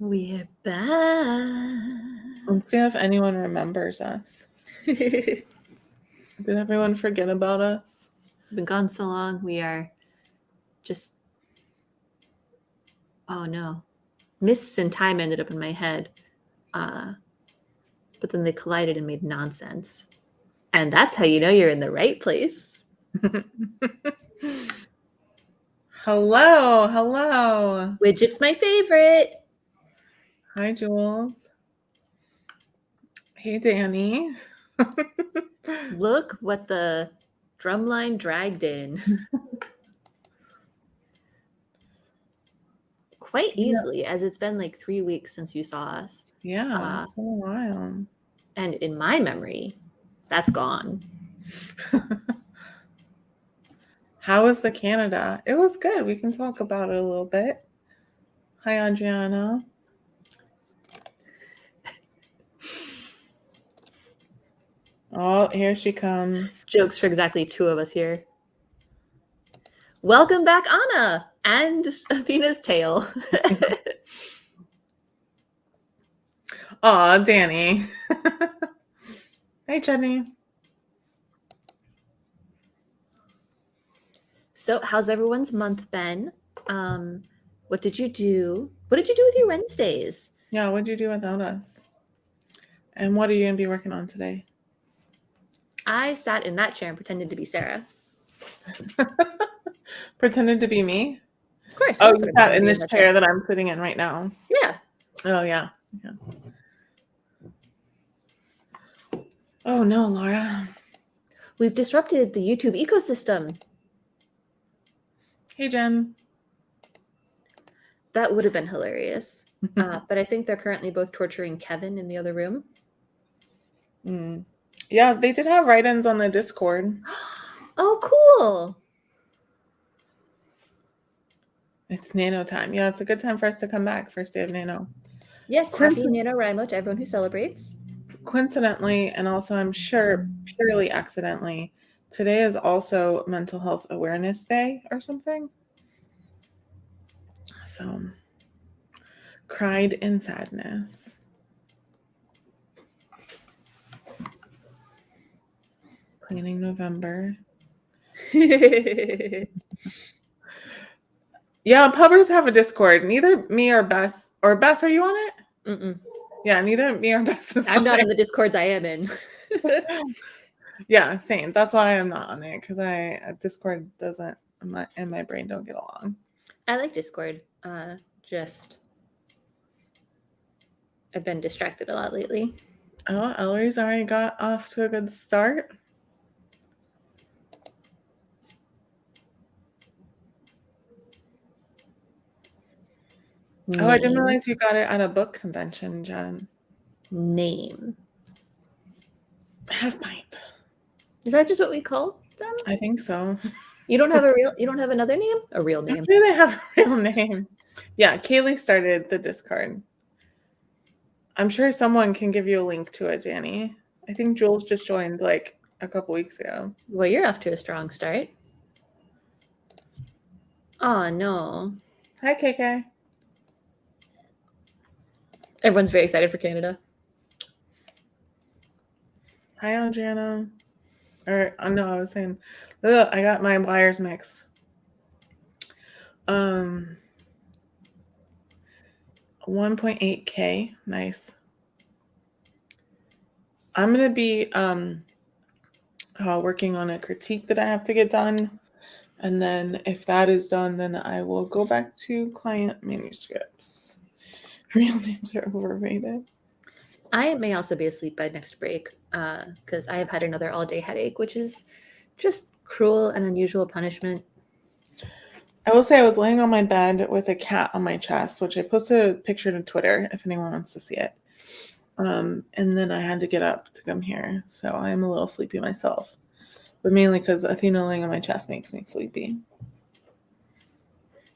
We're back. Let's see if anyone remembers us. Did everyone forget about us? We've been gone so long. We are just. Oh no. Mists and time ended up in my head. But then they collided and made nonsense. And that's how you know you're in the right place. Hello. Widget's my favorite. Hi, Jules. Hey, Danny. Look what the drumline dragged in. Quite easily, as it's been like 3 weeks since you saw us. Yeah, for a while. And in my memory, that's gone. How was the Canada? It was good. We can talk about it a little bit. Hi, Adriana. Oh, here she comes. Jokes for exactly 2 of us here. Welcome back, Anna, and Athena's tail. Aw, Danny. Hey, Jenny. So, how's everyone's month been? What did you do? What did you do with your Wednesdays? Yeah, what'd you do without us? And what are you going to be working on today? I sat in that chair and pretended to be Sarah. Pretended to be me? Of course. Oh, you sat in this chair that I'm sitting in right now. Yeah. Oh, yeah. Oh, no, Laura. We've disrupted the YouTube ecosystem. Hey, Jen. That would have been hilarious. But I think they're currently both torturing Kevin in the other room. Yeah, they did have write-ins on the Discord. Oh, cool. It's Nano time. Yeah, it's a good time for us to come back. First day of Nano. Yes, happy NaNoWriMo to everyone who celebrates. Coincidentally, and also I'm sure purely accidentally, today is also Mental Health Awareness Day or something. So, cried in sadness. Planning November. Yeah, pubbers have a Discord. Neither me or Bess, are you on it? Mm-mm. Yeah, neither me or Bess is I'm not in the Discords I am in. Yeah, same. That's why I'm not on it, because Discord doesn't, and my brain don't get along. I like Discord. Just I've been distracted a lot lately. Oh, Ellery's already got off to a good start. Oh, I didn't realize you got it at a book convention, Jen. Name. Half pint. Is that just what we call them? I think so. You don't have another name? A real name? I'm sure they have a real name. Yeah, Kaylee started the Discord. I'm sure someone can give you a link to it, Danny. I think Jules just joined like a couple weeks ago. Well, you're off to a strong start. Oh, no. Hi, KK. Everyone's very excited for Canada. Hi, Adriana. Or, no, I was saying, look, I got my wires mixed. 1.8K. Nice. I'm going to be working on a critique that I have to get done. And then if that is done, then I will go back to client manuscripts. Real names are overrated. I may also be asleep by next break because I have had another all-day headache, which is just cruel and unusual punishment. I will say I was laying on my bed with a cat on my chest, which I posted a picture to Twitter if anyone wants to see it. And then I had to get up to come here. So I'm a little sleepy myself. But mainly because Athena laying on my chest makes me sleepy.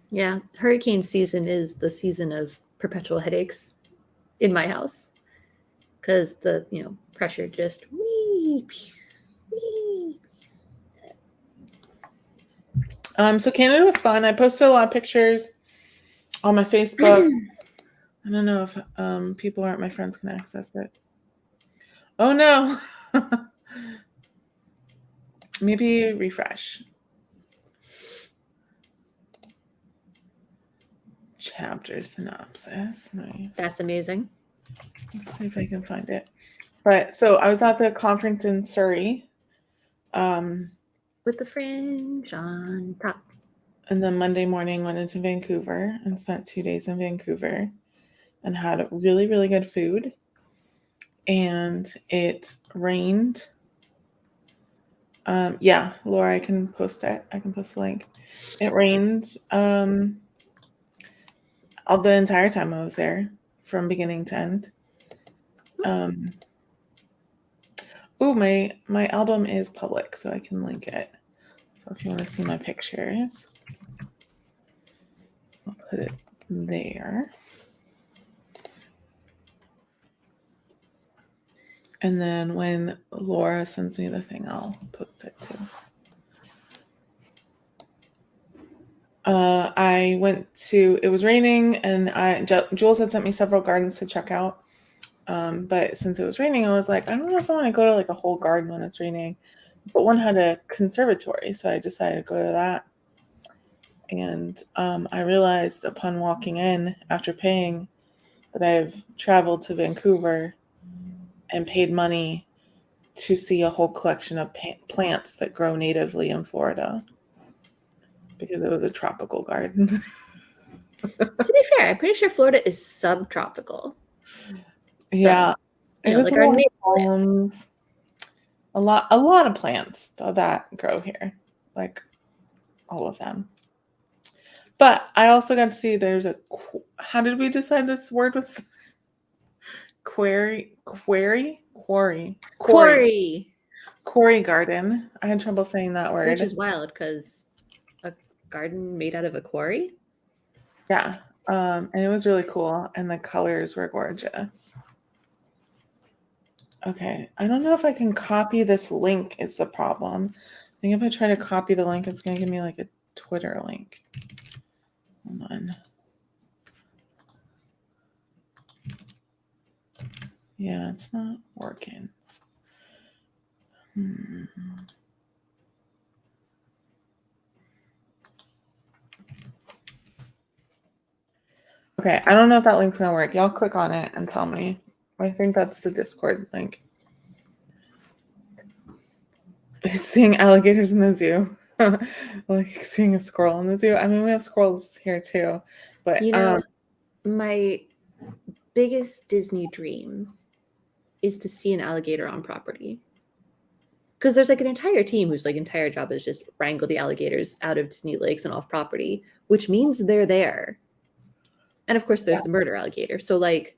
Yeah, hurricane season is the season of perpetual headaches in my house because the pressure just wee. So Canada was fun. I posted a lot of pictures on my Facebook. I don't know if people aren't my friends can access it. Oh no. Maybe refresh. Chapter synopsis. Nice. That's amazing. Let's see if I can find it. But so I was at the conference in Surrey. With the fringe on top. And then Monday morning went into Vancouver and spent 2 days in Vancouver and had really, really good food. And it rained. Yeah, Laura, I can post it. I can post the link. It rained all the entire time I was there, from beginning to end. Oh, my album is public, so I can link it. So if you want to see my pictures, I'll put it there. And then when Laura sends me the thing, I'll post it too. I went to, it was raining, and Jules had sent me several gardens to check out. But since it was raining, I was like, I don't know if I want to go to like a whole garden when it's raining. But one had a conservatory, so I decided to go to that. And I realized upon walking in after paying that I've traveled to Vancouver and paid money to see a whole collection of plants that grow natively in Florida, because it was a tropical garden. To be fair, I'm pretty sure Florida is subtropical. Yeah, So, it was like our native plants. A lot of plants that grow here, like all of them. But I also got to see there's a, how did we decide this word was? Quarry garden. I had trouble saying that word. Which is wild because a garden made out of a quarry. Yeah. And it was really cool, and the colors were gorgeous. Okay, I don't know if I can copy this link is the problem. I think if I try to copy the link, it's going to give me like a Twitter link. Hold on. Yeah, it's not working. Okay, I don't know if that link's going to work. Y'all click on it and tell me. I think that's the Discord link. Seeing alligators in the zoo. Like seeing a squirrel in the zoo. I mean, we have squirrels here too. But you know, my biggest Disney dream is to see an alligator on property. Because there's like an entire team whose like entire job is just wrangle the alligators out of Disney lakes and off property, which means they're there. And of course, there's the murder alligator. So like,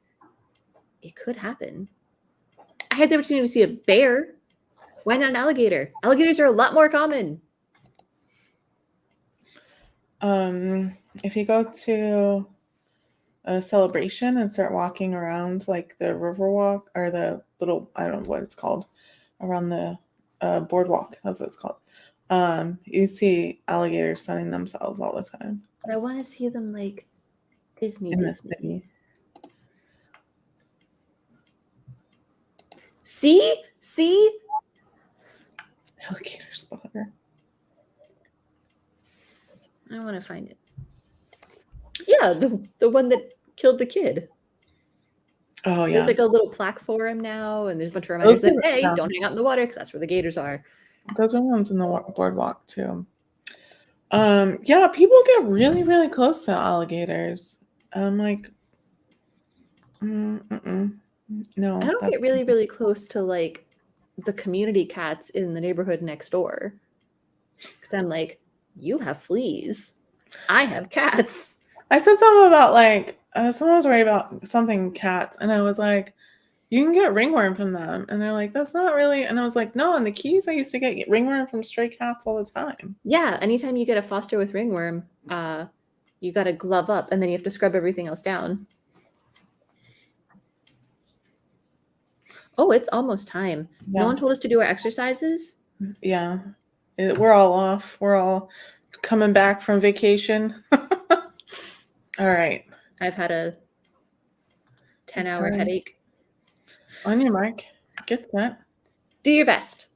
it could happen. I had the opportunity to see a bear. Why not an alligator? Alligators are a lot more common. If you go to a celebration and start walking around like the river walk or the little, I don't know what it's called, around the boardwalk, that's what it's called. You see alligators sunning themselves all the time. But I want to see them like Disney. The city. See? Alligator spotter. I want to find it. Yeah, the one that killed the kid. Oh yeah. There's like a little plaque for him now, and there's a bunch of reminders that hey, don't hang out in the water because that's where the gators are. Those are ones in the boardwalk too. Yeah, people get really, really close to alligators. I'm like, no. I don't get really, really close to like the community cats in the neighborhood next door. Because I'm like, you have fleas. I have cats. I said something about like, someone was worried about something cats, and I was like, you can get ringworm from them. And they're like, that's not really. And I was like, no, in the Keys, I used to get ringworm from stray cats all the time. Yeah, anytime you get a foster with ringworm, you got to glove up, and then you have to scrub everything else down. Oh, it's almost time. Yeah. No one told us to do our exercises. Yeah. We're all off. We're all coming back from vacation. All right. I've had a 10-hour time. headache. On your mark. Get that. Do your best.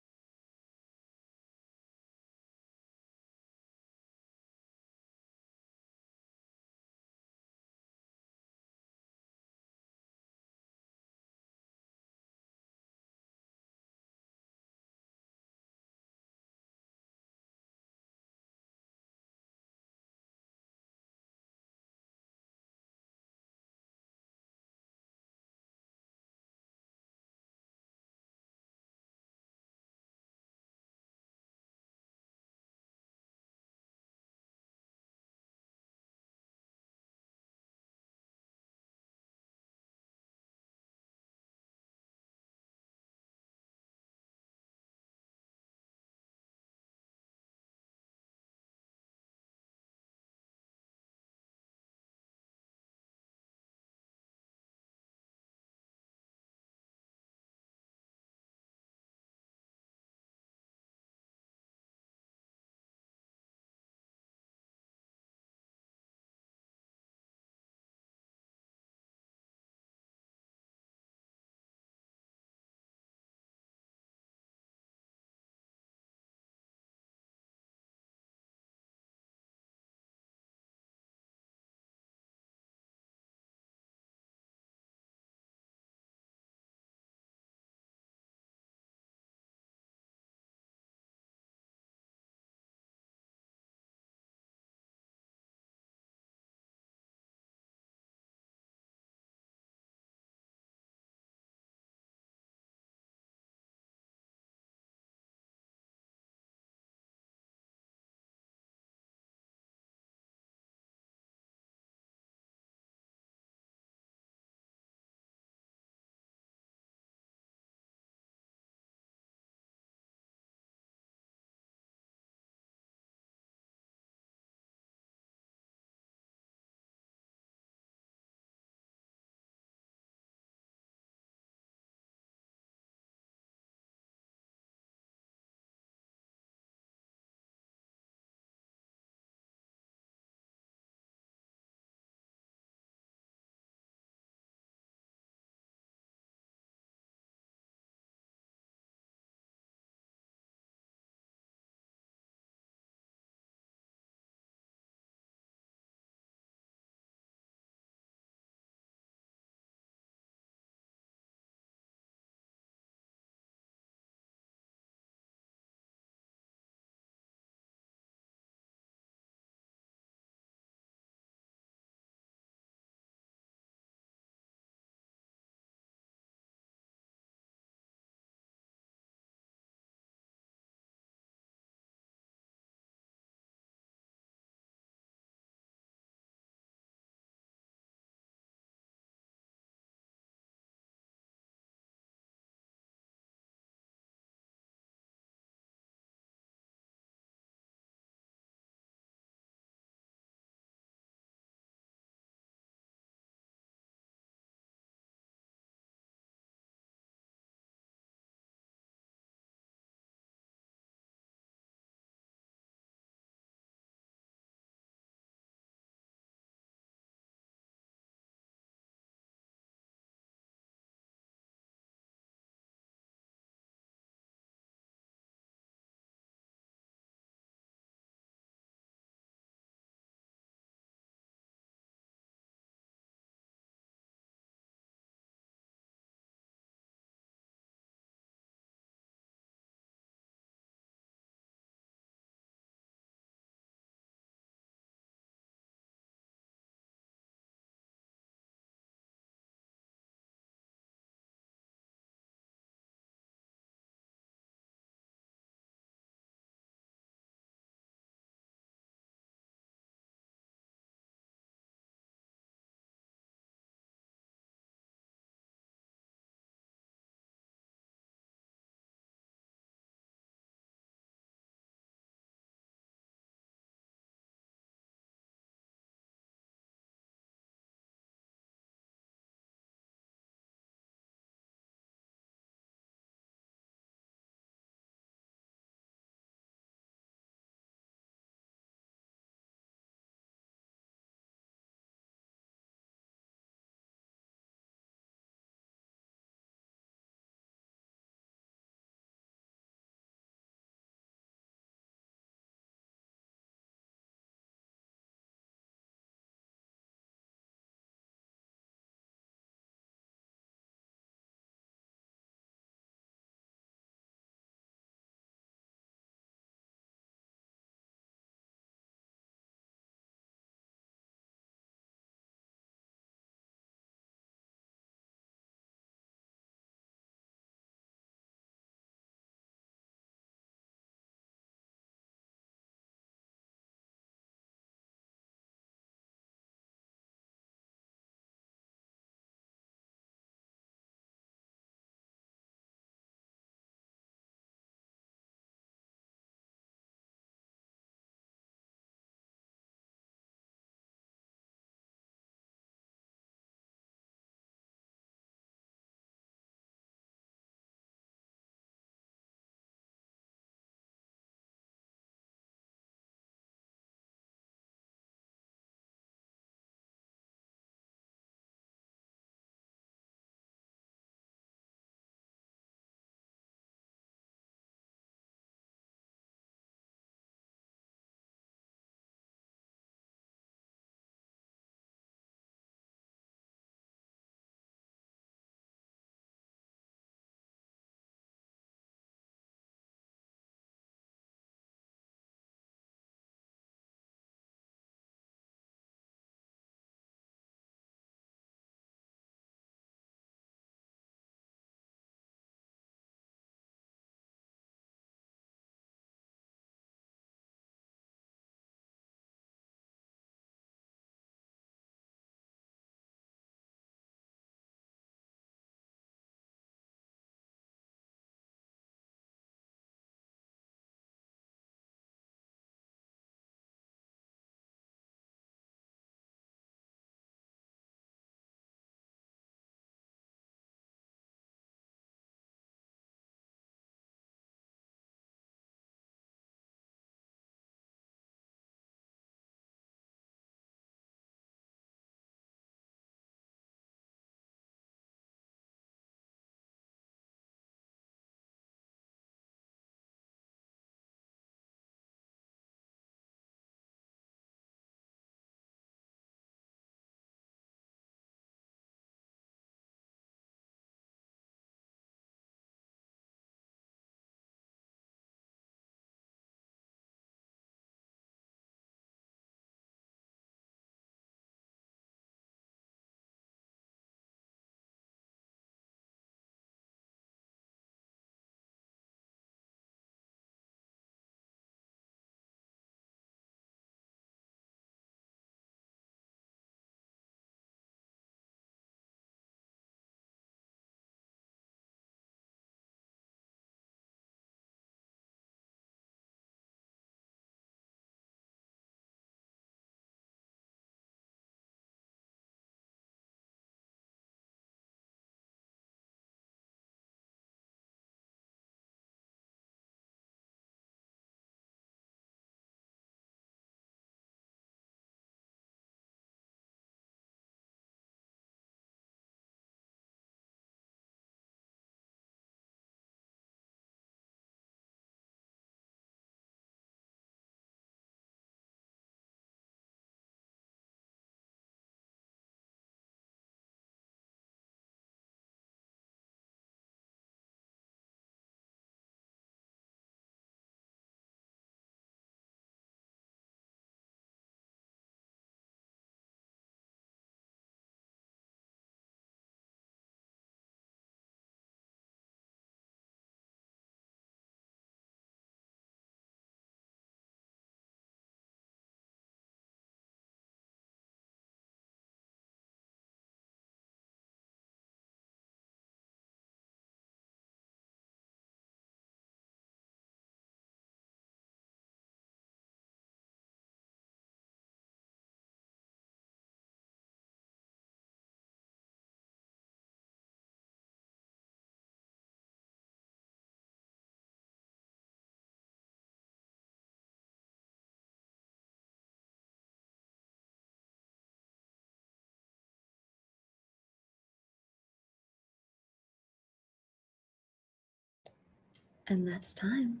And that's time.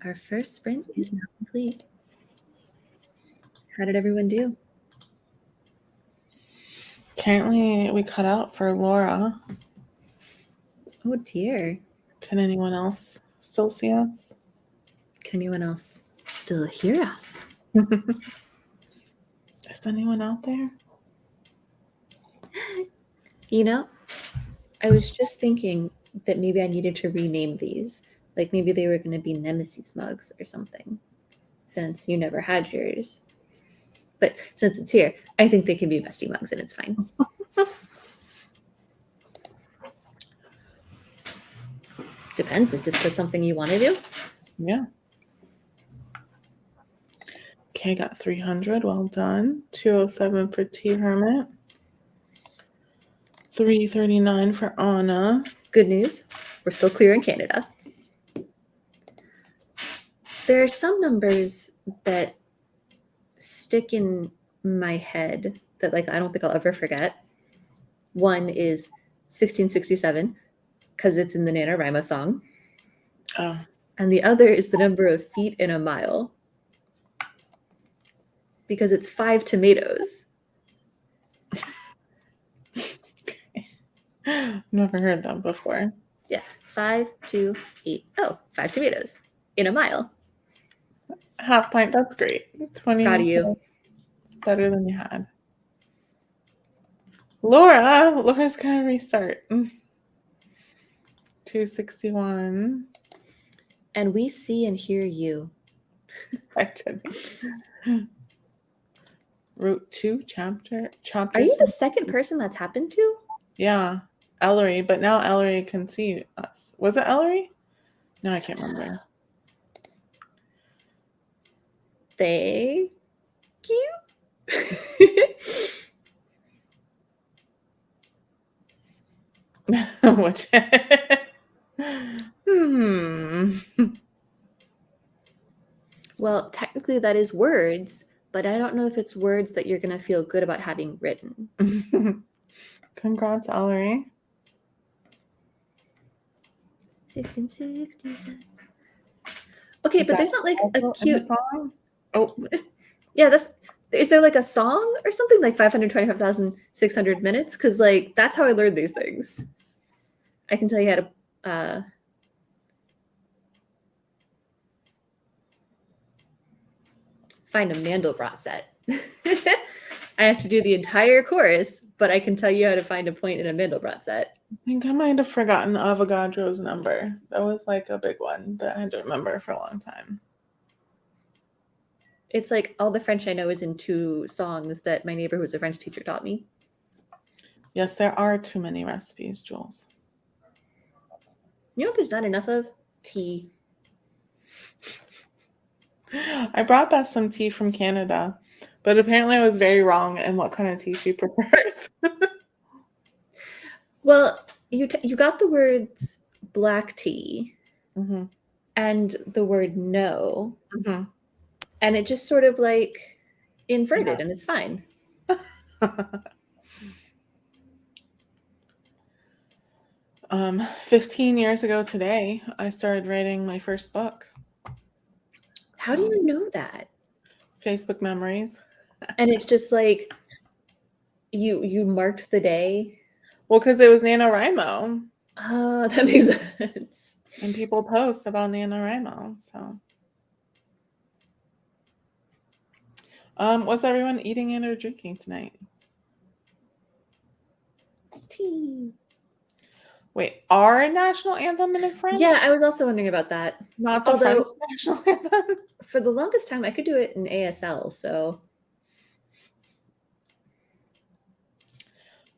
Our first sprint is now complete. How did everyone do? Apparently, we cut out for Laura. Oh dear. Can anyone else still see us? Can anyone else still hear us? Is anyone out there? You know, I was just thinking that maybe I needed to rename these. Like maybe they were going to be Nemesis mugs or something, since you never had yours. But since it's here, I think they can be Bestie mugs and it's fine. Depends. Is Discord something you want to do? Yeah. Okay, got 300. Well done. 207 for T Hermit. 339 for Anna. Good news. We're still clear in Canada. There are some numbers that stick in my head that like I don't think I'll ever forget. One is 1667 because it's in the NaNoWriMo song. Oh. And the other is the number of feet in a mile because it's 5 tomatoes. Never heard that before. Yeah, 5, 2, 8. Oh, 5 tomatoes in a mile. Half pint, that's great. 20. Proud of you. Better than you had. Laura's gonna restart. 261. And we see and hear you. Actually. Route 2 chapter. Are you the second person that's happened to? Yeah, Ellery, but now Ellery can see us. Was it Ellery? No, I can't remember. Thank you. Which? Well, technically that is words, but I don't know if it's words that you're going to feel good about having written. Congrats, Ellery. 1667. Okay, but there's not like a cute song. Oh, yeah. Is there like a song or something like 525,600 minutes? Because like that's how I learned these things. I can tell you how to find a Mandelbrot set. I have to do the entire chorus, but I can tell you how to find a point in a Mandelbrot set. I think I might have forgotten Avogadro's number. That was like a big one that I had to remember for a long time. It's like all the French I know is in 2 songs that my neighbor who was a French teacher taught me. Yes, there are too many recipes, Jules. You know what there's not enough of? Tea. I brought Beth some tea from Canada, but apparently I was very wrong in what kind of tea she prefers. Well, you got the words black tea and the word no, and it just sort of like inverted, and it's fine. 15 years ago today, I started writing my first book. How do you know that? Facebook memories. And it's just like you marked the day. Well, because it was NaNoWriMo. Oh, that makes sense. And people post about NaNoWriMo. So, what's everyone eating and or drinking tonight? Tea. Wait, our national anthem in French? Yeah, I was also wondering about that. Not the French national anthem. For the longest time, I could do it in ASL. So,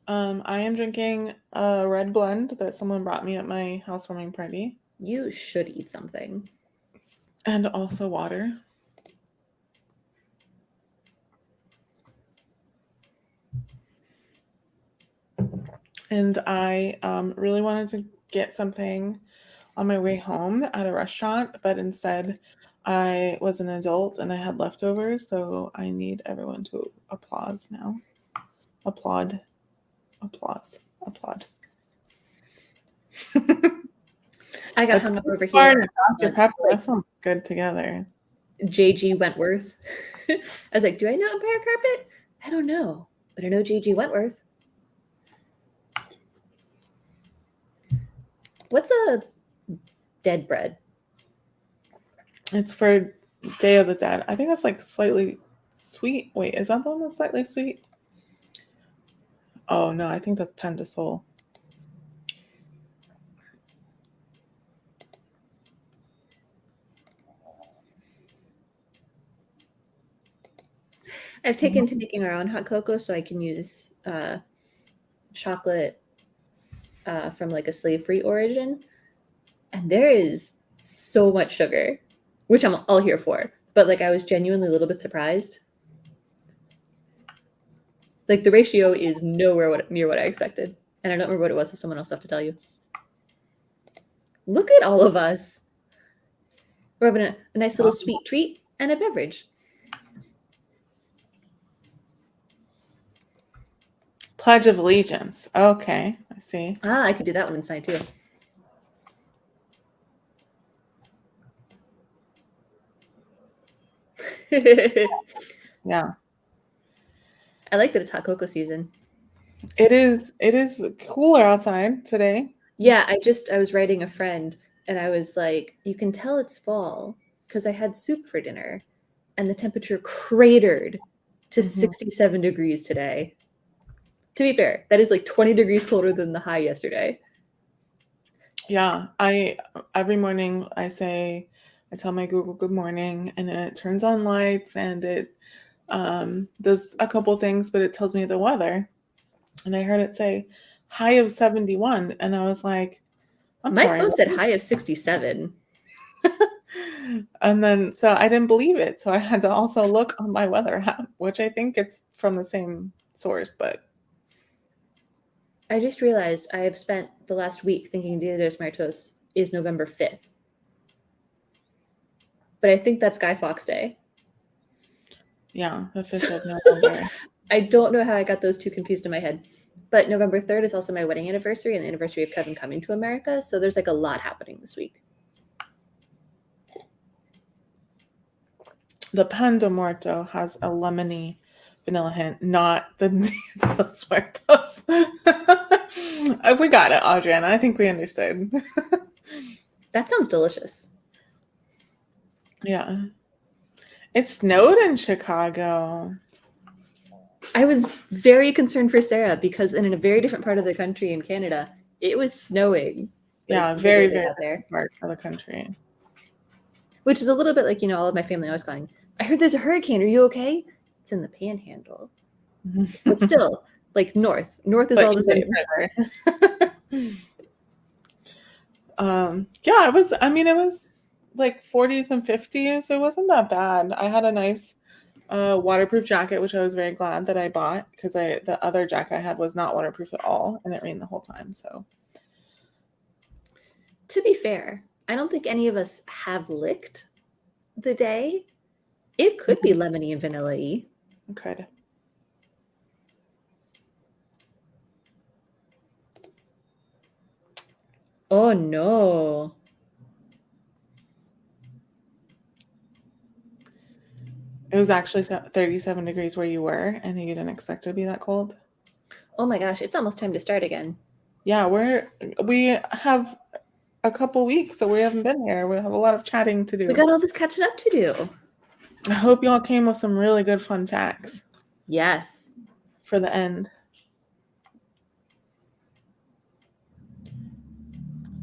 I am drinking a red blend that someone brought me at my housewarming party. You should eat something. And also water. And I really wanted to get something on my way home at a restaurant, but instead I was an adult and I had leftovers, so I need everyone to applause now. Applause. I got The hung up over bar here. and Dr. Pepper, that sounds good together. JG Wentworth. I was like, do I know Empire Carpet? I don't know, but I know JG Wentworth. What's a dead bread? It's for Day of the Dead. I think that's like slightly sweet. Wait, is that the one that's slightly sweet? Oh no, I think that's Pain de Sol. I've taken to making our own hot cocoa, so I can use chocolate from like a slave-free origin, and there is so much sugar, which I'm all here for. But like, I was genuinely a little bit surprised. Like the ratio is nowhere near what I expected, and I don't remember what it was, so someone else will have to tell you. Look at all of us. We're having a nice little sweet treat and a beverage. Pledge of Allegiance. Okay, I see. Ah, I could do that one inside too. Yeah. I like that it's hot cocoa season. It is cooler outside today. Yeah, I was writing a friend and I was like, you can tell it's fall because I had soup for dinner and the temperature cratered to 67 degrees today. To be fair, that is like 20 degrees colder than the high yesterday. Yeah, I every morning I tell my Google good morning and it turns on lights and it does a couple things, but it tells me the weather. And I heard it say high of 71 and I was like, I'm My sorry. phone said high of 67. And then so I didn't believe it. So I had to also look on my weather app, which I think it's from the same source, but I just realized I have spent the last week thinking Dia de los Muertos is November 5th. But I think that's Guy Fawkes Day. yeah, the 5th of November. I don't know how I got those two confused in my head. But November 3rd is also my wedding anniversary and the anniversary of Kevin coming to America. So there's like a lot happening this week. The Pan de Muerto has a lemony vanilla hint, not the Dia de los Muertos. We got it, Adriana. I think we understood. That sounds delicious. Yeah. It snowed in Chicago. I was very concerned for Sarah because in a very different part of the country in Canada, it was snowing. Yeah, Like, very, literally very out there. part of the country. Which is a little bit like, all of my family always going, I heard there's a hurricane. Are you okay? It's in the panhandle. But still, like north. North is But all the same. Yeah, it was like 40s and 50s. It wasn't that bad. I had a nice waterproof jacket, which I was very glad that I bought because the other jacket I had was not waterproof at all and it rained the whole time. So To be fair, I don't think any of us have licked the day. It could be lemony and vanilla-y. okay. Oh no. It was actually 37 degrees where you were, and you didn't expect it to be that cold. Oh my gosh, it's almost time to start again. Yeah, we have a couple weeks, so we haven't been here. We have a lot of chatting to do. We got all this catching up to do. I hope y'all came with some really good fun facts. Yes. For the end.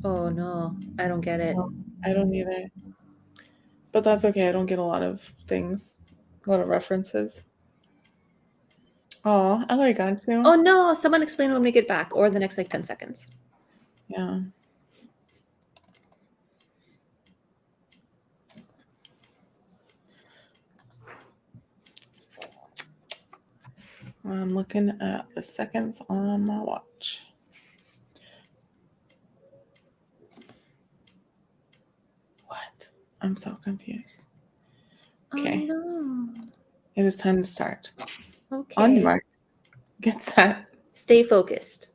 Oh no, I don't get it. No, I don't either. But that's okay. I don't get a lot of things, a lot of references. Oh, Ellery got you. Oh no, someone explain when we get back or the next like 10 seconds. Yeah. I'm looking at the seconds on my watch. What? I'm so confused. Okay. Oh no. It is time to start. Okay. On your mark. Get set. Stay focused.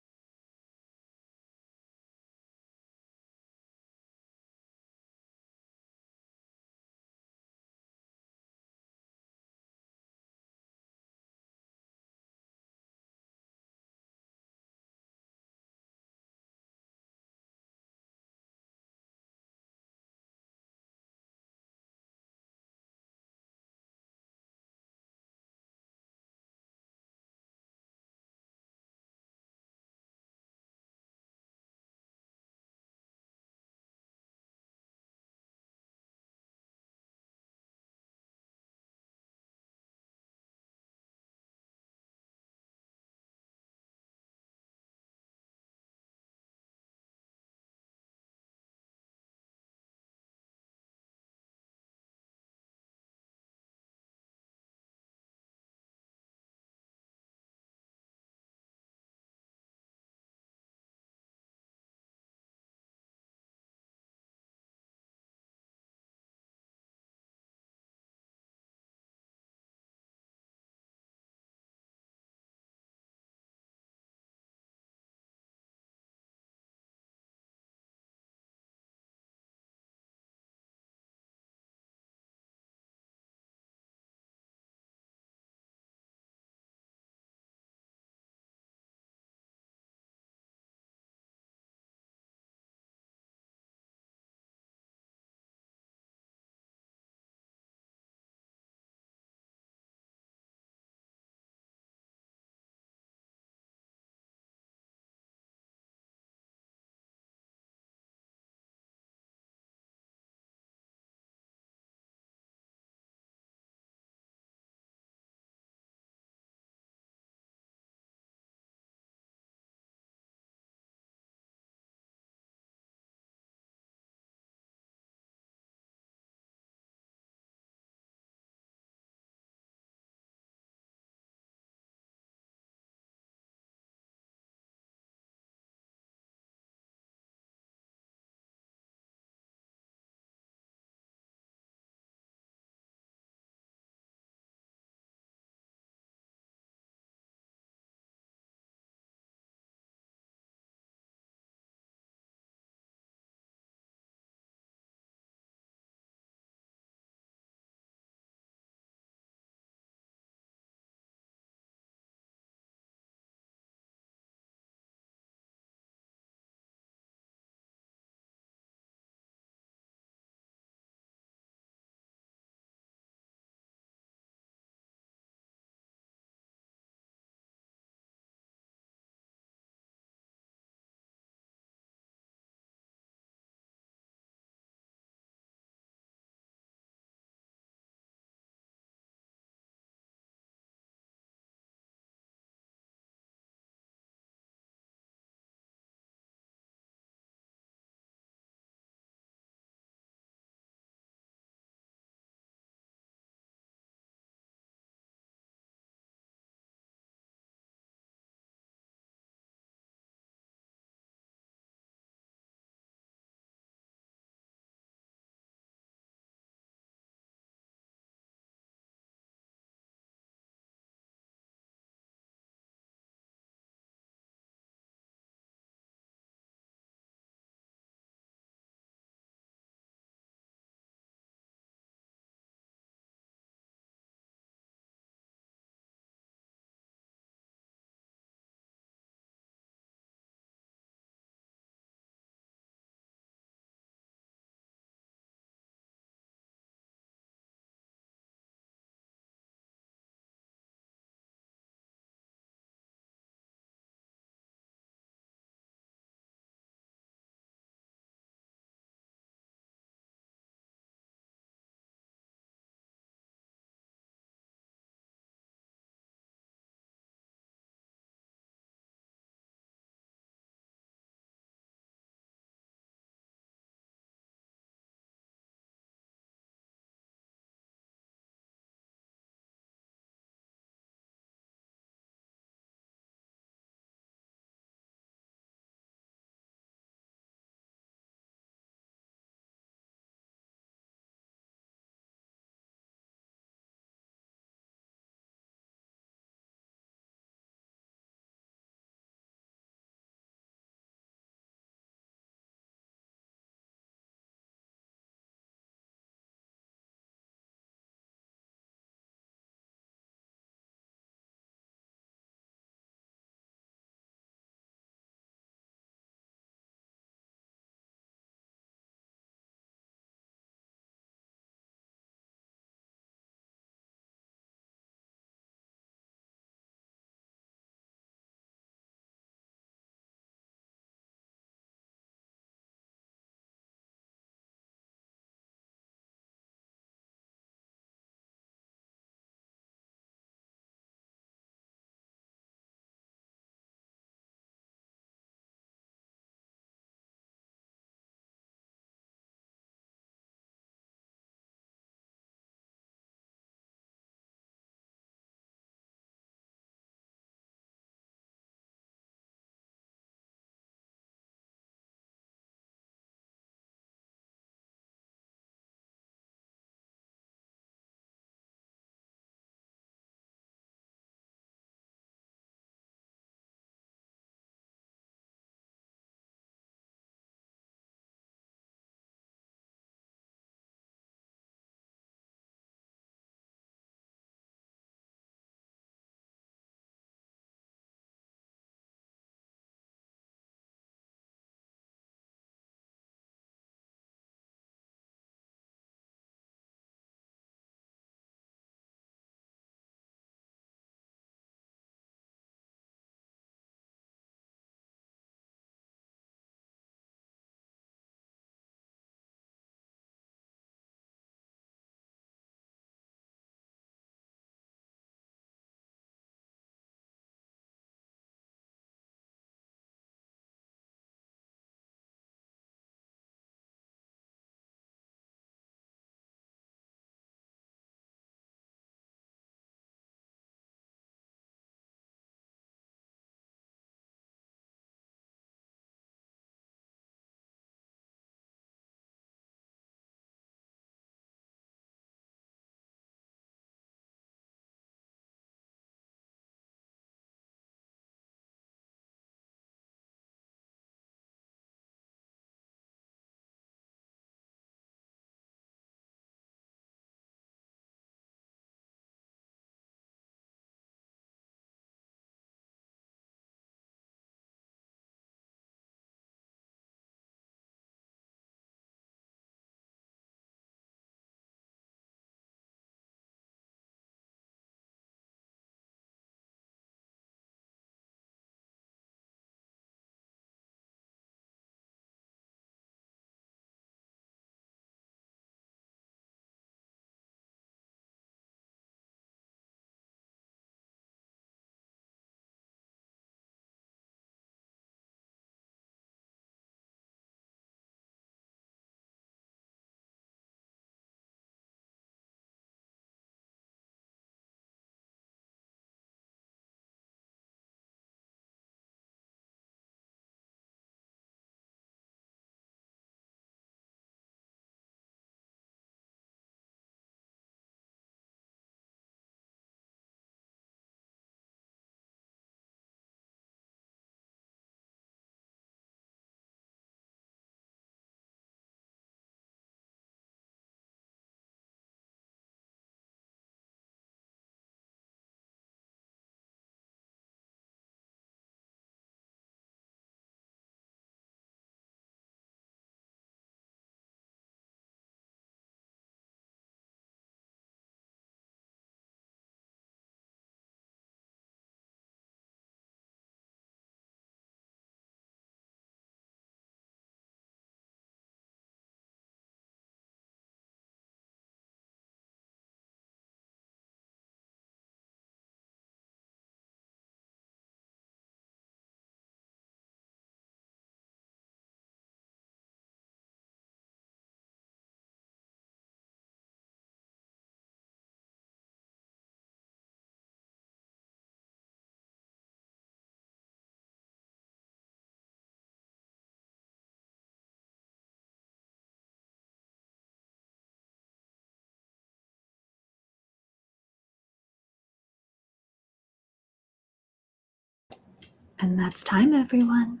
And that's time, everyone.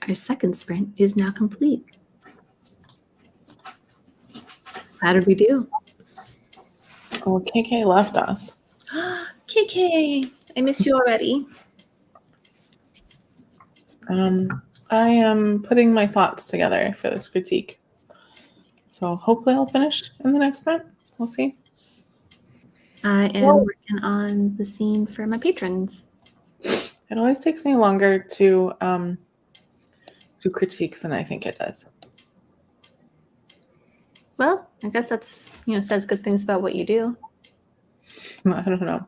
Our second sprint is now complete. How did we do? Oh, KK left us. KK, I miss you already. I am putting my thoughts together for this critique. So hopefully I'll finish in the next sprint. We'll see. I am working on the scene for my patrons. It always takes me longer to do critiques than I think it does. Well, I guess that's, says good things about what you do. I don't know.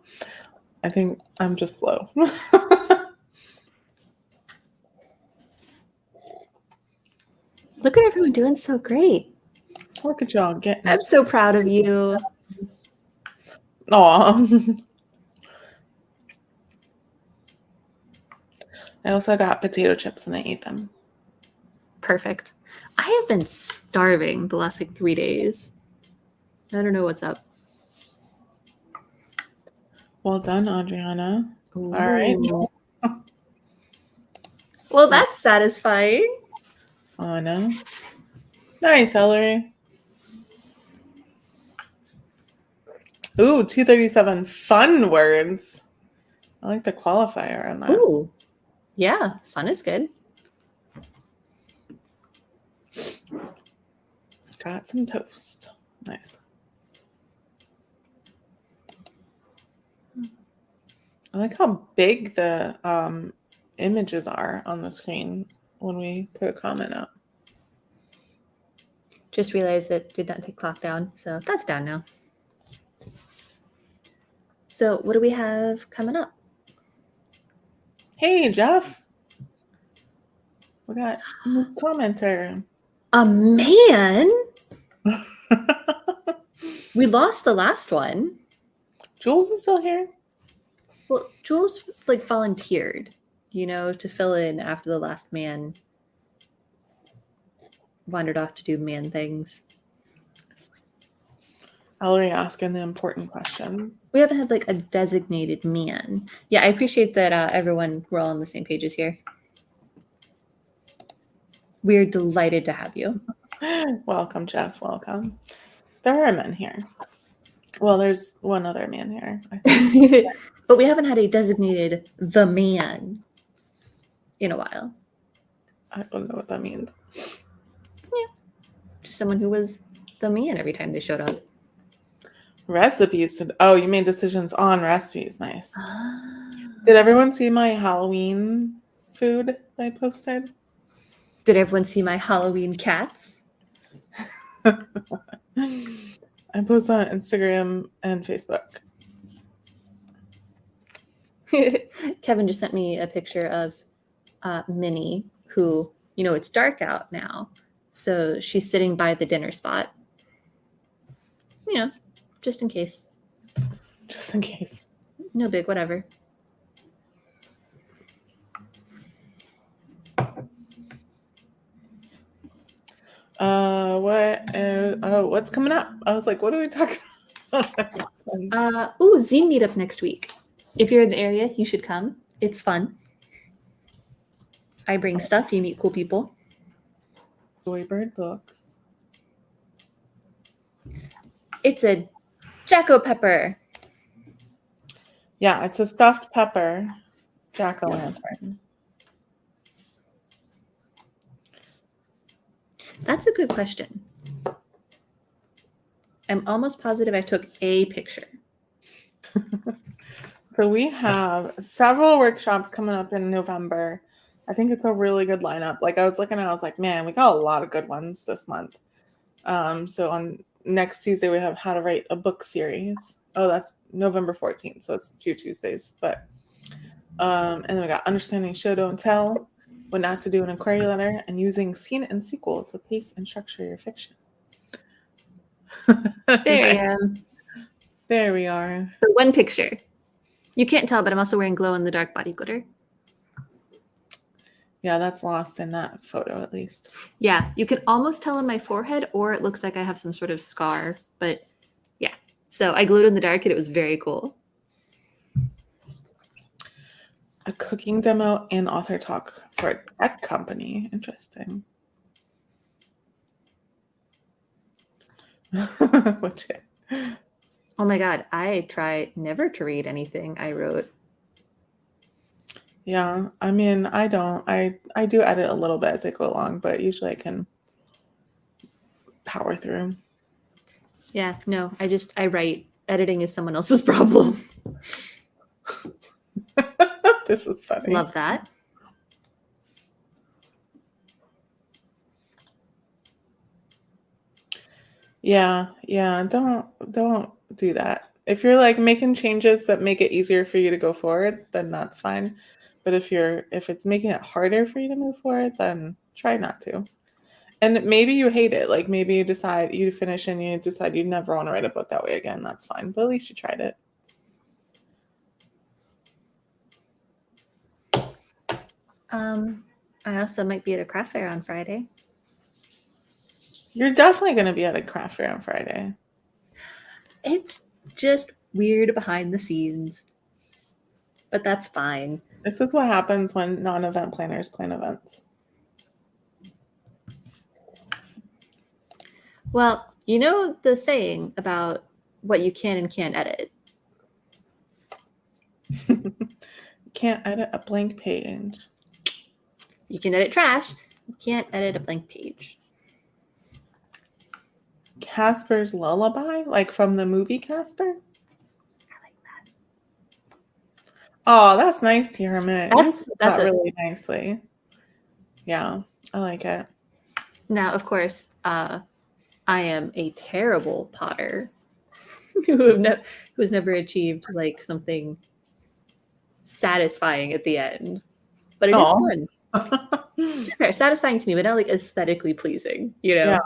I think I'm just slow. Look at everyone doing so great. Look at y'all getting. I'm so proud of you. Aw. I also got potato chips and I ate them. Perfect. I have been starving the last 3 days. I don't know what's up. Well done, Adriana. Ooh. All right. Well, that's satisfying. Anna. Nice, Ellery. Ooh, 237 fun words. I like the qualifier on that. Ooh. Yeah, fun is good. Got some toast. Nice. I like how big the images are on the screen when we put a comment up. Just realized it did not take clock down, so that's down now. So what do we have coming up? Hey, Jeff. We got a new commenter. A man? We lost the last one. Jules is still here. Well, Jules volunteered, to fill in after the last man wandered off to do man things. Ellery asking the important questions. We haven't had a designated man. Yeah, I appreciate that everyone, we're all on the same pages here. We're delighted to have you. Welcome, Jeff. Welcome. There are men here. Well, there's one other man here, I think. But we haven't had a designated the man in a while. I don't know what that means. Yeah. Just someone who was the man every time they showed up. Recipes. Oh, you made decisions on recipes. Nice. Did everyone see my Halloween food that I posted? Did everyone see my Halloween cats? I post on Instagram and Facebook. Kevin just sent me a picture of Minnie, who, it's dark out now. So she's sitting by the dinner spot. Just in case. Just in case. No big, whatever. What's coming up? I was like, what are we talking about? Zine meetup next week. If you're in the area, you should come. It's fun. I bring stuff. You meet cool people. Joybird books. It's a jack-o'-pepper. Yeah, it's a stuffed pepper jack-o'-lantern. That's a good question. I'm almost positive I took a picture. So we have several workshops coming up in November. I think it's a really good lineup. I was looking at it, I was like, man, we got a lot of good ones this month. So on next Tuesday, we have How to Write a Book series. Oh, that's November 14th. So it's 2 Tuesdays. But and then we got Understanding Show, Don't Tell, What Not to Do in a Query Letter, and Using Scene and Sequel to Pace and Structure Your Fiction. There I am. There we are. The one picture. You can't tell, but I'm also wearing glow-in-the-dark body glitter. Yeah, that's lost in that photo, at least. Yeah, you can almost tell on my forehead, or it looks like I have some sort of scar. But yeah, so I glowed in the dark, and it was very cool. A cooking demo and author talk for a tech company. Interesting. Which Oh my god, I try never to read anything I wrote. yeah, I mean, I don't. I do edit a little bit as I go along, but usually I can power through. Yeah, no, I write. Editing is someone else's problem. This is funny. Love that. Yeah, don't do that. If you're like making changes that make it easier for you to go forward, then that's fine. But if it's making it harder for you to move forward, then try not to. And maybe you hate it. Like maybe you finish and you decide you never want to write a book that way again. That's fine. But at least you tried it. I also might be at a craft fair on Friday. You're definitely going to be at a craft fair on Friday. It's just weird behind the scenes, but that's fine. This is what happens when non-event planners plan events. Well, you know the saying about what you can and can't edit. Can't edit a blank page. You can edit trash. You can't edit a blank page. Casper's Lullaby, like from the movie Casper. I like that. Oh, that's nice to hear, man. That's really nicely. Yeah, I like it. Now, of course, I am a terrible potter who's never achieved like something satisfying at the end. But it is fun. Okay, satisfying to me, but not like aesthetically pleasing, you know? Yeah.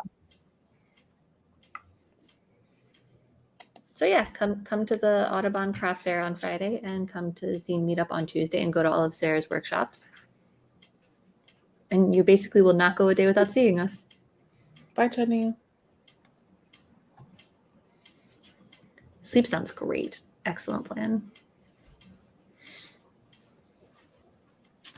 So yeah, come to the Audubon Craft Fair on Friday and come to Zine Meetup on Tuesday and go to all of Sarah's workshops. And you basically will not go a day without seeing us. Bye, Jenny. Sleep sounds great. Excellent plan.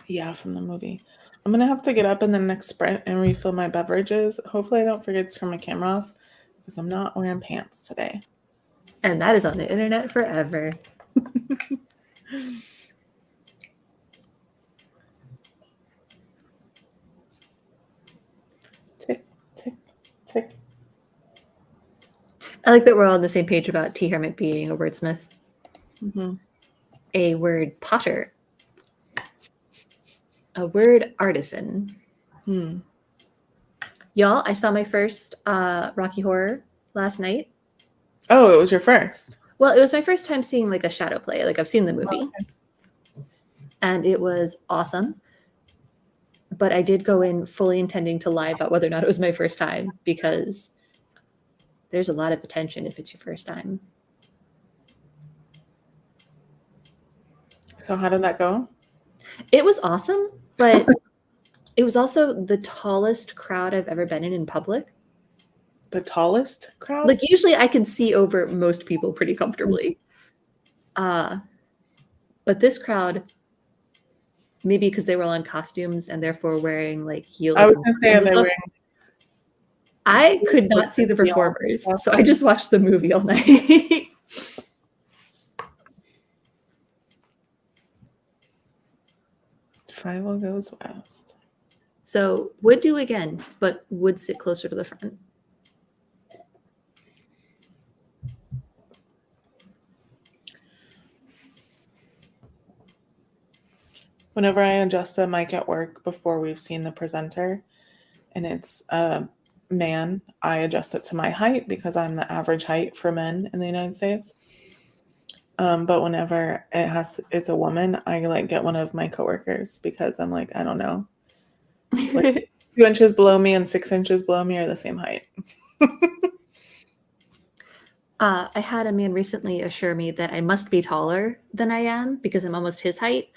Yeah, from the movie. I'm going to have to get up in the next sprint and refill my beverages. Hopefully I don't forget to turn my camera off because I'm not wearing pants today. And that is on the internet forever. Tick, tick, tick. I like that we're all on the same page about T. Hermit being a wordsmith. Mm-hmm. A word potter. A word artisan. Y'all, I saw my first Rocky Horror last night. Oh, it was your first? Well, it was my first time seeing like a shadow play. Like I've seen the movie. Okay. And it was awesome. But I did go in fully intending to lie about whether or not it was my first time because there's a lot of attention if it's your first time. So how did that go? It was awesome, but it was also the tallest crowd I've ever been in public. The tallest crowd? Like usually I can see over most people pretty comfortably. But this crowd, maybe because they were all in costumes and therefore wearing like heels. I was going to say, are they wearing... I could not see the performers, so I just watched the movie all night. Five-O goes west. So would do again, but would sit closer to the front. Whenever I adjust a mic at work before we've seen the presenter and it's a man, I adjust it to my height because I'm the average height for men in the United States. But whenever it's a woman, I like get one of my coworkers because I'm like, I don't know. Like 2 inches below me and 6 inches below me are the same height. I had a man recently assure me that I must be taller than I am because I'm almost his height.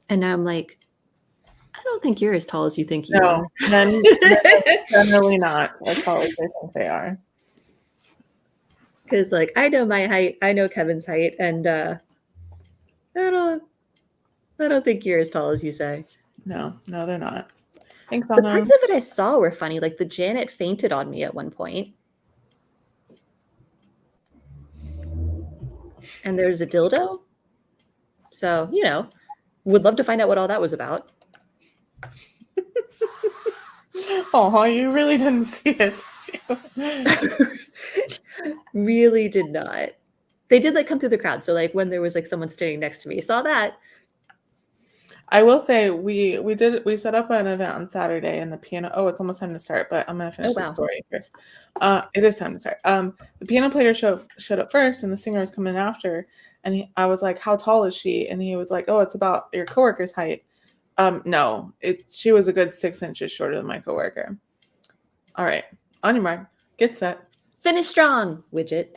And now I'm like, I don't think you're as tall as you think you are. No, generally not as tall as they think they are. Because like I know my height, I know Kevin's height, and I don't I don't think you're as tall as you say. No, they're not. Thanks, The Anna. parts of it I saw were funny. Like the Janet fainted on me at one point. And there's a dildo. So, would love to find out what all that was about. Oh, you really didn't see it, did you? Really did not. They did like come through the crowd. So like when there was like someone standing next to me, saw that. I will say we set up an event on Saturday and the piano. Oh, it's almost time to start, but I'm gonna Oh finish this wow. story first. It is time to start. The piano player showed up first, and the singer was coming after. And I was like, "How tall is she?" And he was like, "Oh, it's about your coworker's height." No, she was a good 6 inches shorter than my coworker. All right, on your mark, get set. Finish strong, widget.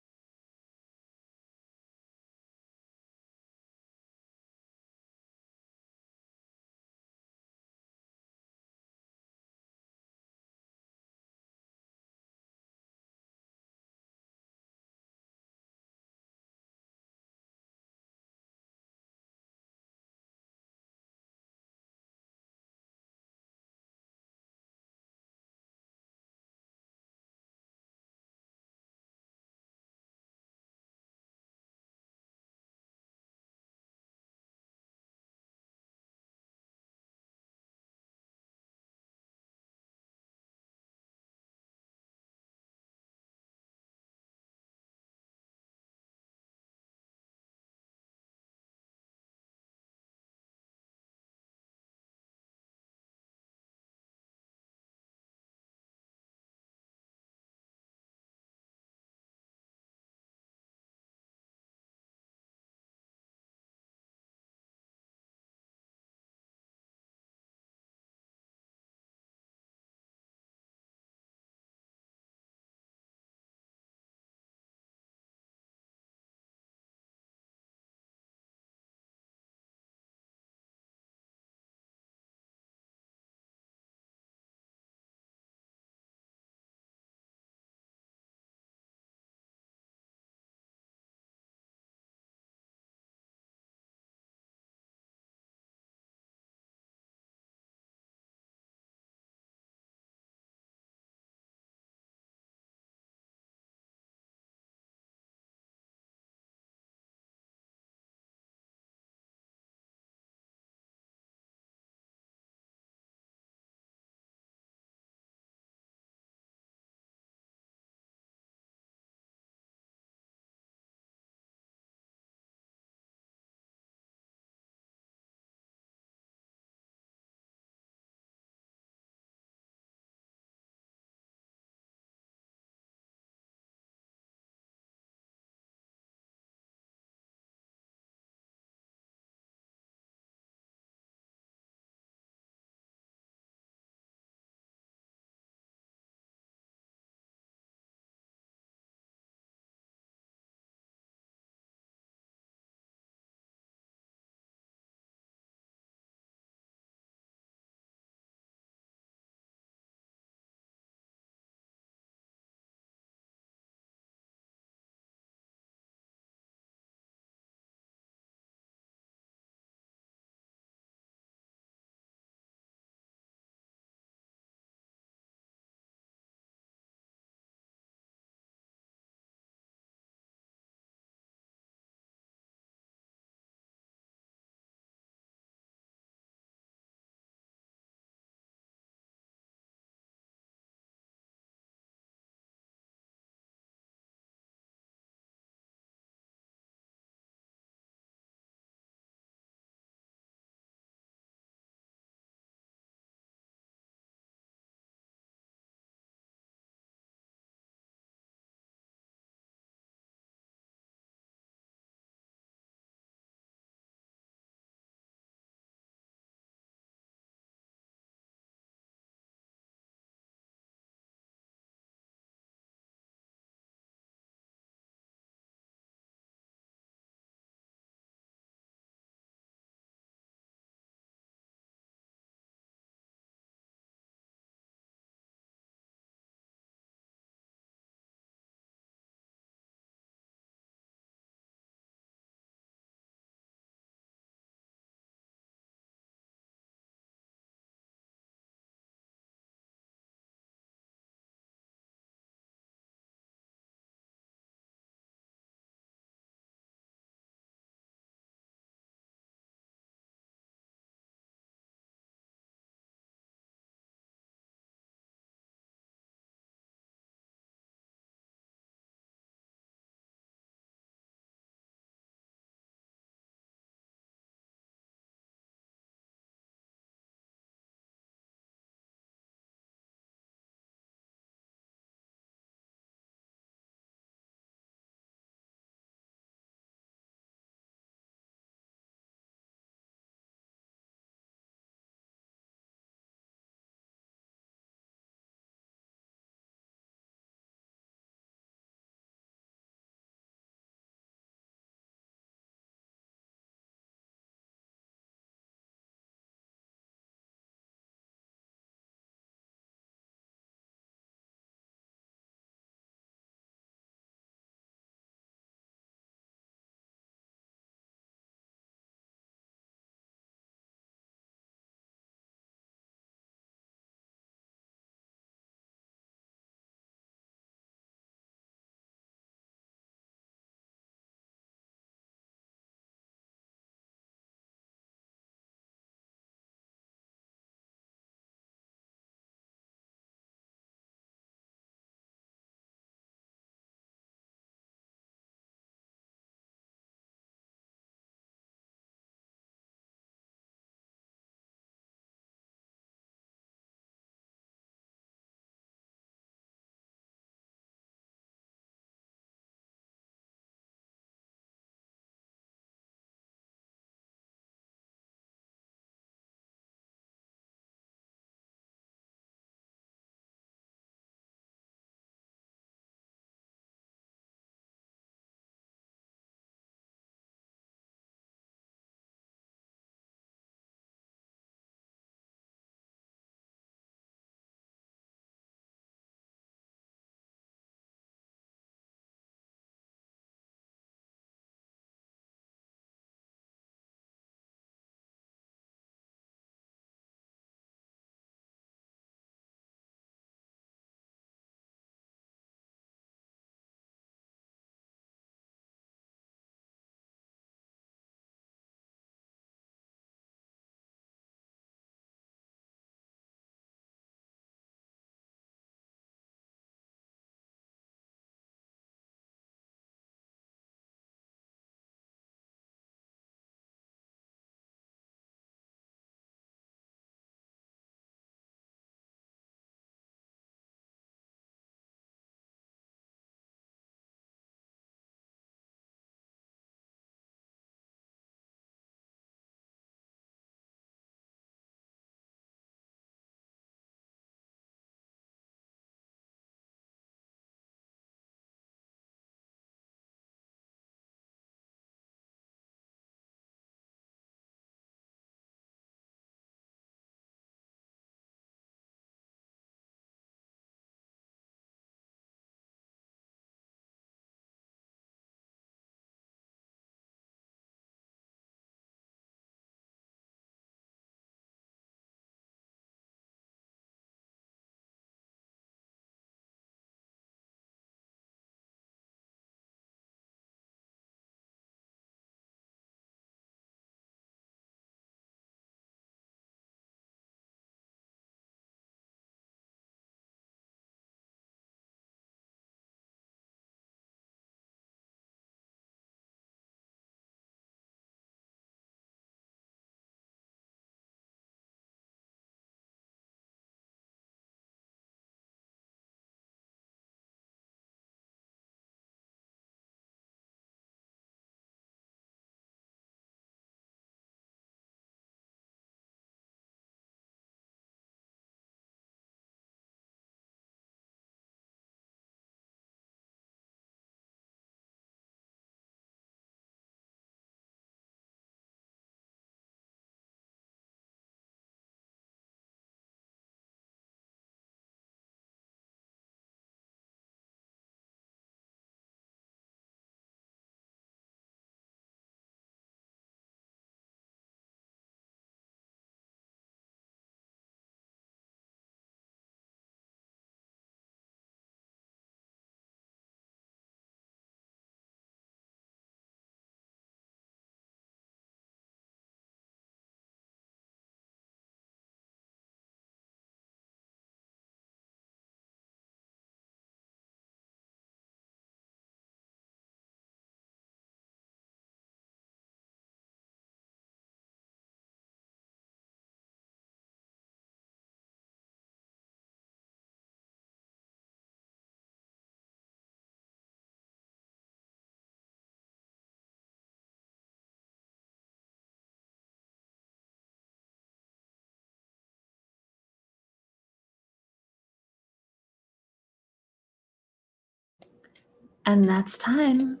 And that's time.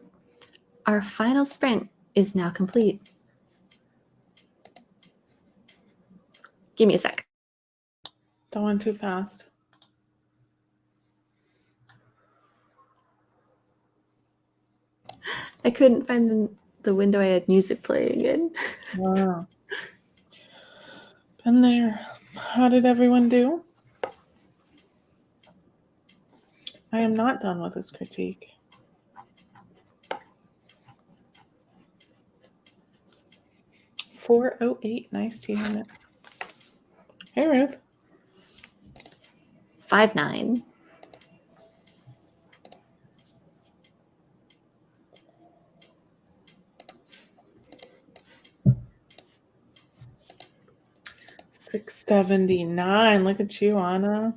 Our final sprint is now complete. Give me a sec. That went too fast. I couldn't find the window I had music playing in. Wow. Been there. How did everyone do? I am not done with this critique. $4.08. Nice tea on it. Hey, Ruth. 5-9. $6.79. Look at you, Anna.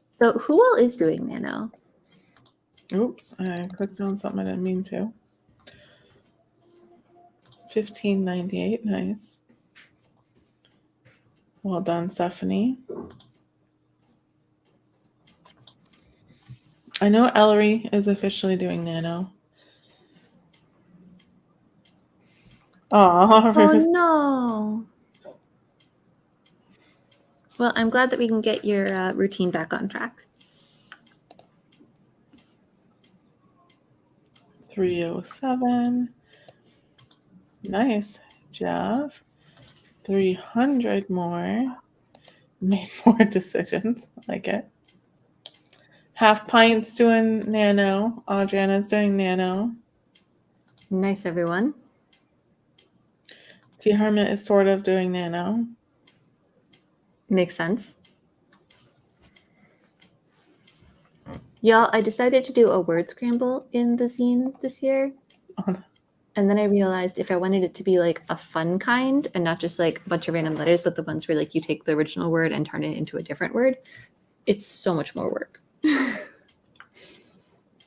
So who all is doing nano? Oops, I clicked on something I didn't mean to. $15.98. Nice. Well done, Stephanie. I know Ellery is officially doing nano. Oh Ruth. no. Well, I'm glad that we can get your routine back on track. 307. Nice, Jeff. 300 more. Made more decisions. I like it. Half Pint's doing nano. Adriana's doing nano. Nice, everyone. T Hermit is sort of doing nano. Makes sense. Y'all, I decided to do a word scramble in the zine this year. And then I realized if I wanted it to be like a fun kind and not just like a bunch of random letters, but the ones where like you take the original word and turn it into a different word, it's so much more work.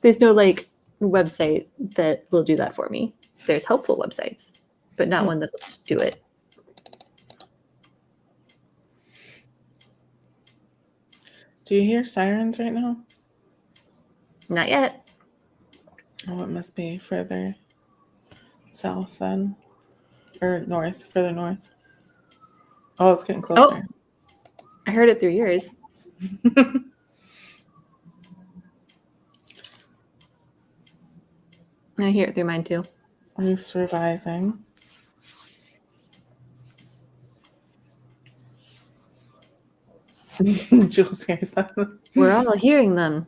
There's no like website that will do that for me. There's helpful websites, but not one that will just do it. Do you hear sirens right now? Not yet. Oh, it must be further south then. Or north, further north. Oh, it's getting closer. Oh, I heard it through yours. I hear it through mine too. Loose revising. Jules hears them. We're all hearing them.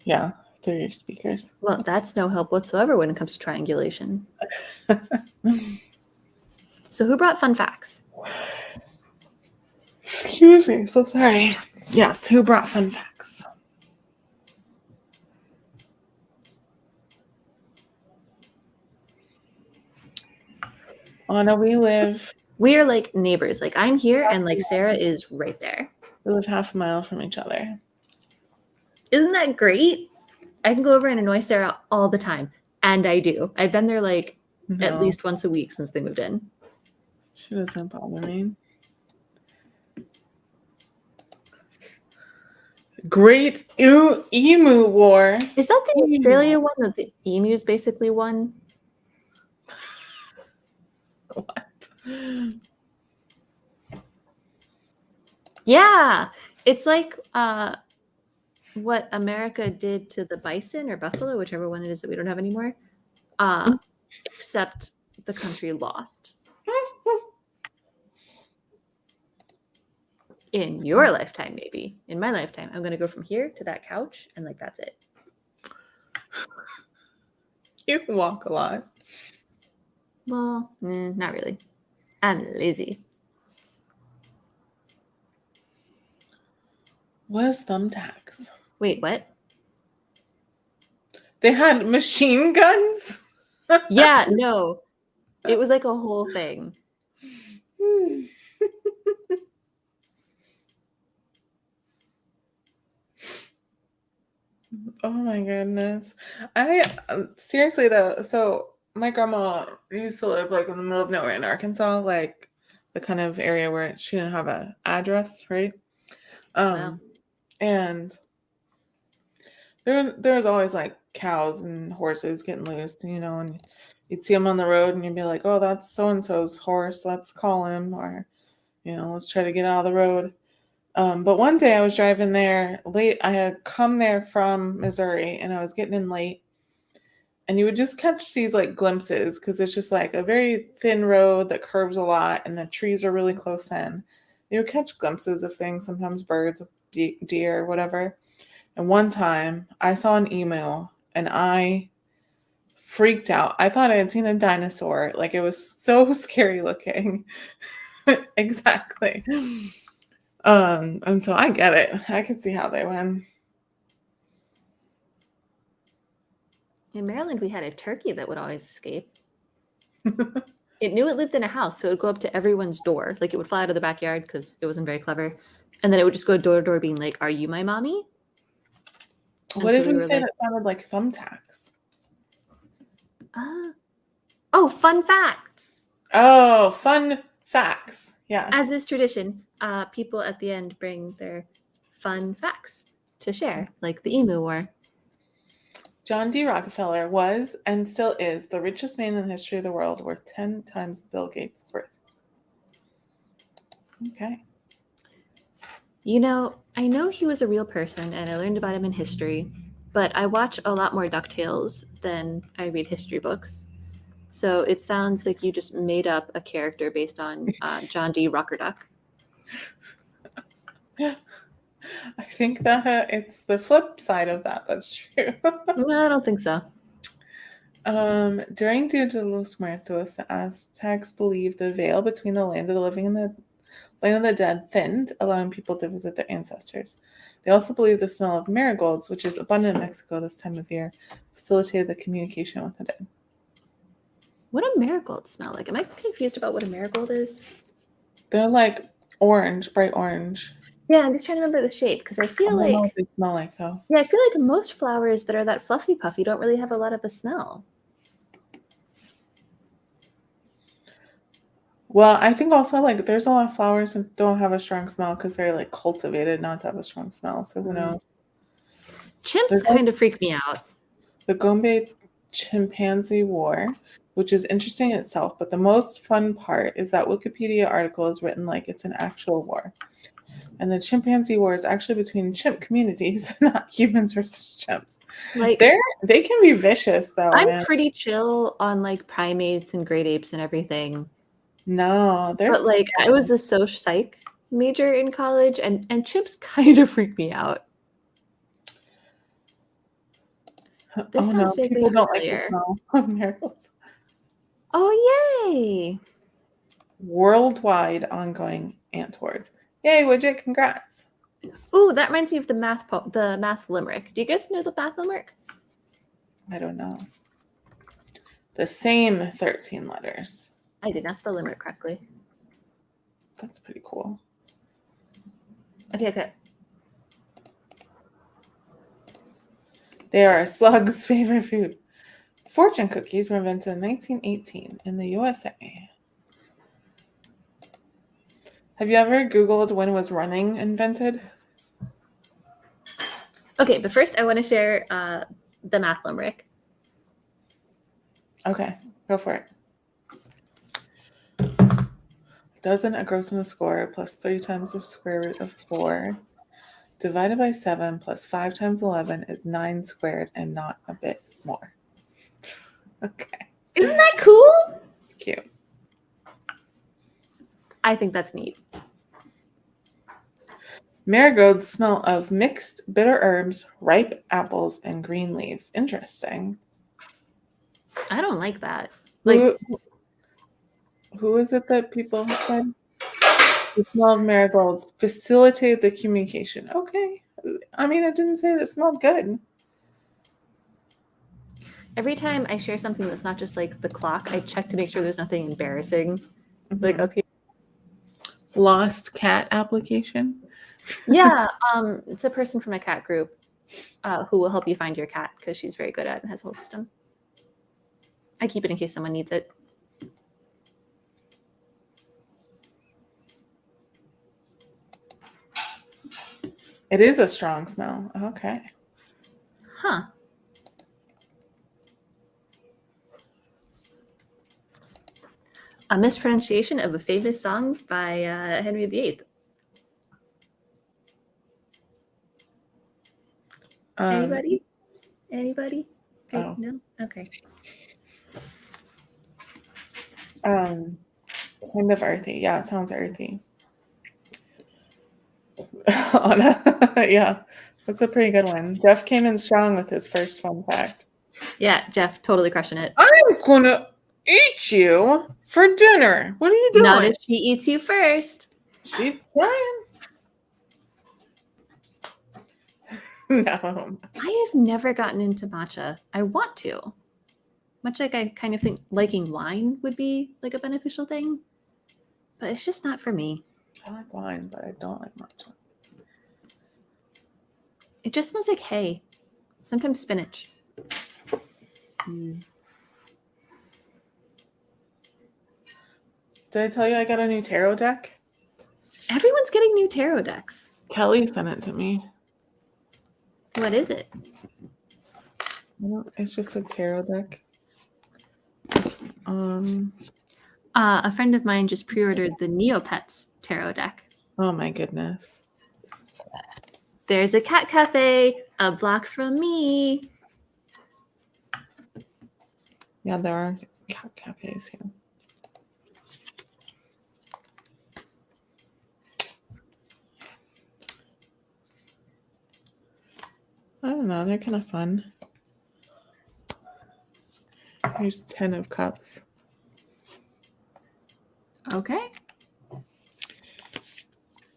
Yeah, through your speakers. Well, that's no help whatsoever when it comes to triangulation. So who brought fun facts? Excuse me, so sorry. Yes, who brought fun facts? Anna, we live We're like neighbors. Like I'm here and like Sarah is right there. We live half a mile from each other. Isn't that great? I can go over and annoy Sarah all the time. And I do. I've been there like at least once a week since they moved in. She doesn't bother me. Great Emu War. Is that the Australia one that the emus basically won? What? Yeah. It's like what America did to the bison or buffalo, whichever one it is that we don't have anymore. Except the country lost. In your lifetime, maybe. In my lifetime, I'm going to go from here to that couch, and like that's it. You walk a lot. Well, not really. I'm lazy. What is thumbtacks? Wait, what? They had machine guns? Yeah, no. It was like a whole thing. Oh my goodness. I seriously though, so my grandma used to live like in the middle of nowhere in Arkansas, like the kind of area where she didn't have an address, right? Wow. And there was always like cows and horses getting loose, and you'd see them on the road and you'd be like, oh, that's so and so's horse. Let's call him, or let's try to get out of the road. But one day I was driving there late. I had come there from Missouri and I was getting in late. And you would just catch these like glimpses because it's just like a very thin road that curves a lot and the trees are really close in. You would catch glimpses of things, sometimes birds, deer, whatever. And one time I saw an emu and I freaked out. I thought I had seen a dinosaur. Like, it was so scary looking. Exactly. And so I get it. I can see how they win. In Maryland, we had a turkey that would always escape. It knew it lived in a house, so it would go up to everyone's door. Like, it would fly out of the backyard because it wasn't very clever. And then it would just go door to door being like, are you my mommy? What did we say that sounded like thumbtacks? Oh, fun facts. Oh, fun facts. Yeah. As is tradition, people at the end bring their fun facts to share, like the Emu War. John D. Rockefeller was and still is the richest man in the history of the world, worth 10 times Bill Gates' worth. Okay. I know he was a real person and I learned about him in history, but I watch a lot more DuckTales than I read history books. So it sounds like you just made up a character based on John D. Rockerduck. I think that it's the flip side of that. That's true. Well, I don't think so. During Dia de los Muertos, the Aztecs believed the veil between the land of the living and the land of the dead thinned, allowing people to visit their ancestors. They also believed the smell of marigolds, which is abundant in Mexico this time of year, facilitated the communication with the dead. What do marigolds smell like? Am I confused about what a marigold is? They're like orange, bright orange. Yeah, I'm just trying to remember the shape because I feel I don't know like what they smell like though. Yeah, I feel like most flowers that are that fluffy puffy don't really have a lot of a smell. Well, I think also like there's a lot of flowers that don't have a strong smell because they're like cultivated not to have a strong smell. So who knows? Chimps kind of freak me out. The Gombe Chimpanzee War, which is interesting in itself, but the most fun part is that Wikipedia article is written like it's an actual war. And the chimpanzee war is actually between chimp communities, not humans versus chimps. Like, they can be vicious though. I'm pretty chill on like primates and great apes and everything. No, but like I was a soc psych major in college, and chimps kind of freak me out. This sounds vaguely people don't familiar. like the smell of marigolds. Oh, yay! Worldwide ongoing ant hordes. Yay, Widget, congrats. Ooh, that reminds me of the math limerick. Do you guys know the math limerick? I don't know. The same 13 letters. I did not spell limerick correctly. That's pretty cool. Okay. They are a slug's favorite food. Fortune cookies were invented in 1918 in the USA. Have you ever Googled when was running invented? Okay, but first I want to share the math limerick. Okay, go for it. A dozen, a gross, and a score, plus 3 times the square root of 4, divided by 7, plus 5 times 11 is 9 squared, and not a bit more. Okay. Isn't that cool? It's cute. I think that's neat. Marigolds smell of mixed bitter herbs, ripe apples, and green leaves. Interesting. I don't like that. Like, who is it that people said? The smell of marigolds facilitated the communication. Okay. I mean, it didn't say that it smelled good. Every time I share something that's not just like the clock, I check to make sure there's nothing embarrassing. Like up here. Lost cat application. Yeah, it's a person from a cat group who will help you find your cat because she's very good at it and has a whole system. I keep it in case someone needs it. It is a strong smell. Okay. Huh. A mispronunciation of a famous song by Henry VIII. Anybody? Anybody? Oh. No? Okay. Kind of earthy. Yeah, it sounds earthy. Anna, yeah, that's a pretty good one. Jeff came in strong with his first fun fact. Yeah, Jeff, totally crushing it. I'm gonna eat you for dinner. What are you doing? Not if she eats you first. She's trying. No. I have never gotten into matcha. I want to. Much like I kind of think liking wine would be like a beneficial thing, but it's just not for me. I like wine, but I don't like matcha. It just smells like hay. Sometimes spinach. Did I tell you I got a new tarot deck? Everyone's getting new tarot decks. Kelly sent it to me. What is it? It's just a tarot deck. A friend of mine just pre-ordered the Neopets tarot deck. Oh my goodness. There's a cat cafe a block from me. Yeah, there are cat cafes here. I don't know, they're kind of fun. Here's 10 of Cups. Okay.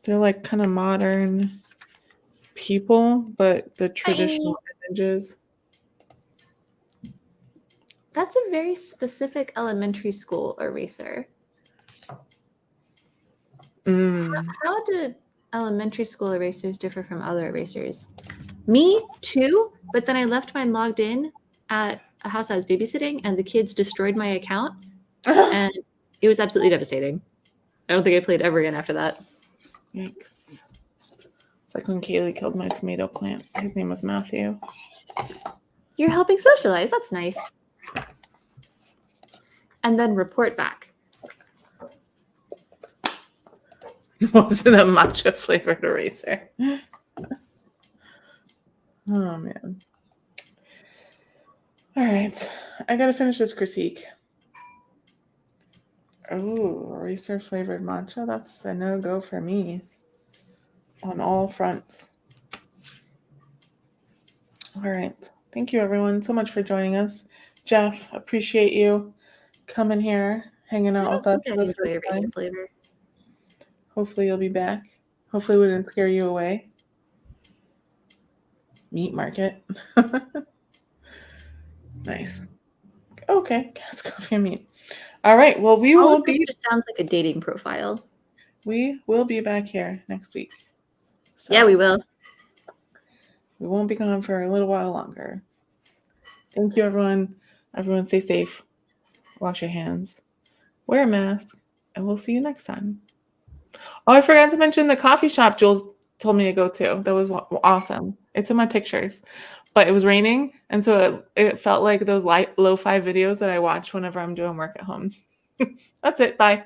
They're like kind of modern people, but the traditional images. That's a very specific elementary school eraser. How do elementary school erasers differ from other erasers? Me too, but then I left mine logged in at a house I was babysitting and the kids destroyed my account and it was absolutely devastating. I don't think I played ever again after that. Yikes. It's like when Kaylee killed my tomato plant. His name was Matthew. You're helping socialize. That's nice. And then report back. Wasn't a matcha flavored eraser. Oh man. All right. I gotta finish this critique. Oh, eraser flavored matcha. That's a no-go for me. On all fronts. All right. Thank you everyone so much for joining us. Jeff, appreciate you coming here, hanging out with us. Eraser flavor. Hopefully you'll be back. Hopefully we didn't scare you away. Meat market. Nice. Okay, cats, coffee, and meat. All right. Well, we will be. Just sounds like a dating profile. We will be back here next week. So yeah, we will. We won't be gone for a little while longer. Thank you, everyone. Everyone, stay safe. Wash your hands. Wear a mask, and we'll see you next time. Oh, I forgot to mention the coffee shop Jules told me to go to. That was awesome. It's in my pictures. But it was raining, and so it felt like those lo-fi videos that I watch whenever I'm doing work at home. That's it. Bye.